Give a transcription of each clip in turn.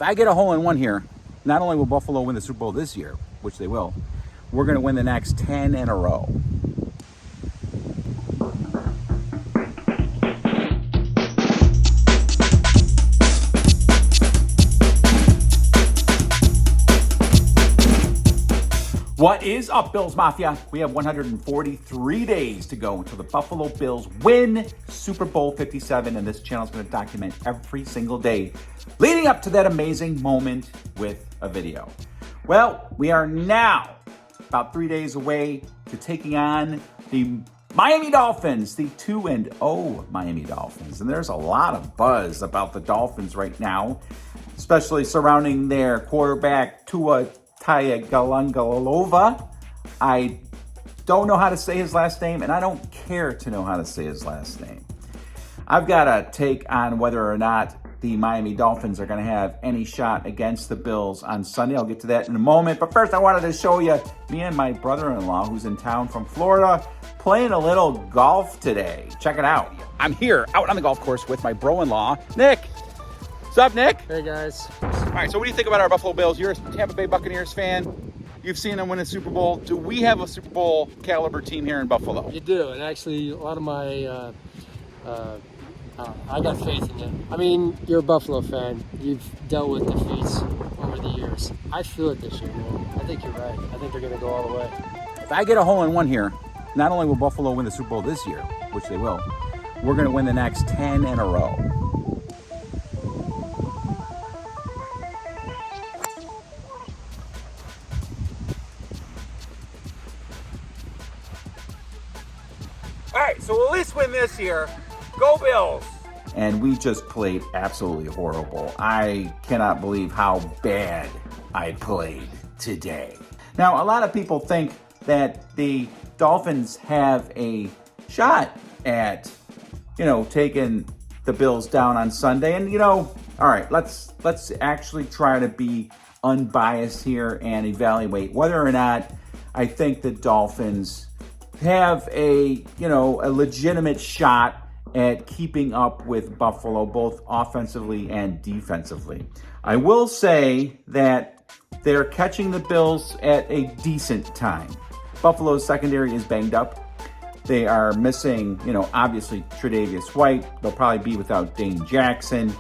If I get a hole-in-one here, not only will Buffalo win the Super Bowl this year, which they will, we're going to win the next 10 in a row. What is up, Bills Mafia? We have 143 days to go until the Buffalo Bills win Super Bowl 57, and this channel is going to document every single day leading up to that amazing moment with a video. Well, we are now about 3 days away to taking on the Miami Dolphins, the 2-0 Miami Dolphins. And there's a lot of buzz about the Dolphins right now, especially surrounding their quarterback, Tua Tagovailoa. I don't know how to say his last name, and I don't care to know how to say his last name. I've got a take on whether or not the Miami Dolphins are going to have any shot against the Bills on Sunday. I'll get to that in a moment. But first, I wanted to show you me and my brother-in-law, who's in town from Florida, playing a little golf today. Check it out. I'm here out on the golf course with my bro-in-law, Nick. What's up, Nick? Hey, guys. All right, so what do you think about our Buffalo Bills? You're a Tampa Bay Buccaneers fan. You've seen them win a Super Bowl. Do we have a Super Bowl caliber team here in Buffalo? You do, and actually, a lot of my, I got faith in you. I mean, you're a Buffalo fan. You've dealt with defeats over the years. I feel it this year, man. I think you're right. I think they're going to go all the way. If I get a hole-in-one here, not only will Buffalo win the Super Bowl this year, which they will, we're going to win the next 10 in a row. All right, so we'll at least win this year. Go Bills! And we just played absolutely horrible. I cannot believe how bad I played today. Now, a lot of people think that the Dolphins have a shot at, taking the Bills down on Sunday. And, all right, let's actually try to be unbiased here and evaluate whether or not I think the Dolphins have a legitimate shot at keeping up with Buffalo, both offensively and defensively. I will say that they're catching the Bills at a decent time. Buffalo's secondary is banged up. They are missing, obviously Tre'Davious White. They'll probably be without Dane Jackson.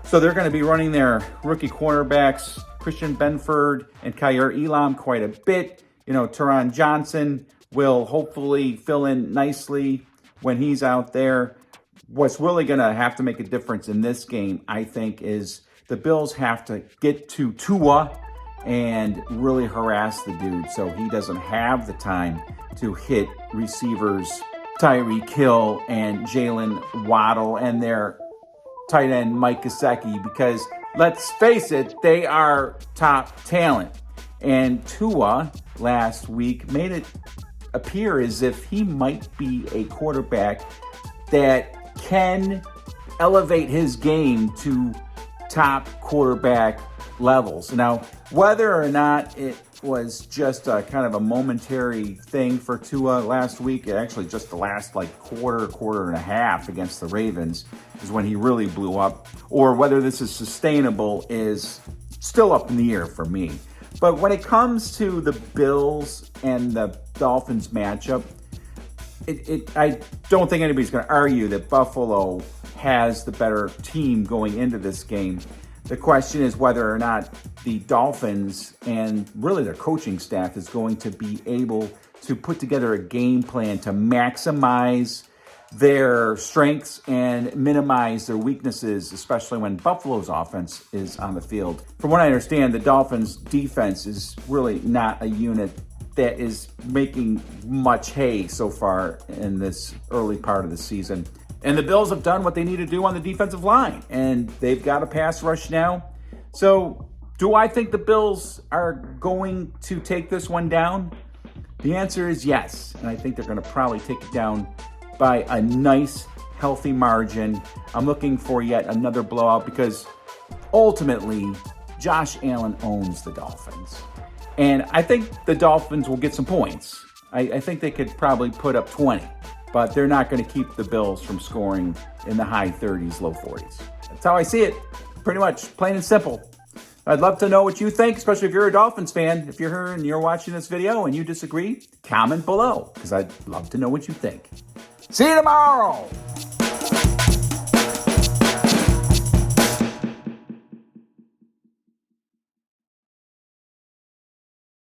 So they're going to be running their rookie cornerbacks, Christian Benford and Kyer Elam, quite a bit. Teron Johnson will hopefully fill in nicely when he's out there. What's really going to have to make a difference in this game, I think, is the Bills have to get to Tua and really harass the dude so he doesn't have the time to hit receivers Tyreek Hill and Jalen Waddle and their tight end Mike Gesicki, because let's face it, they are top talent. And Tua last week made it appear as if he might be a quarterback that can elevate his game to top quarterback levels. Now, whether or not it was just a kind of a momentary thing for Tua last week, actually just the last quarter and a half against the Ravens is when he really blew up, or whether this is sustainable is still up in the air for me. But when it comes to the Bills and the Dolphins matchup, I don't think anybody's going to argue that Buffalo has the better team going into this game. The question is whether or not the Dolphins and really their coaching staff is going to be able to put together a game plan to maximize their strengths and minimize their weaknesses, especially when Buffalo's offense is on the field. From what I understand, the Dolphins' defense is really not a unit that is making much hay so far in this early part of the season. And the Bills have done what they need to do on the defensive line, and they've got a pass rush now. So do I think the Bills are going to take this one down? The answer is yes, and I think they're going to probably take it down by a nice, healthy margin. I'm looking for yet another blowout because ultimately, Josh Allen owns the Dolphins. And I think the Dolphins will get some points. I think they could probably put up 20, but they're not going to keep the Bills from scoring in the high 30s, low 40s. That's how I see it. Pretty much, plain and simple. I'd love to know what you think, especially if you're a Dolphins fan. If you're here and you're watching this video and you disagree, comment below, because I'd love to know what you think. See you tomorrow!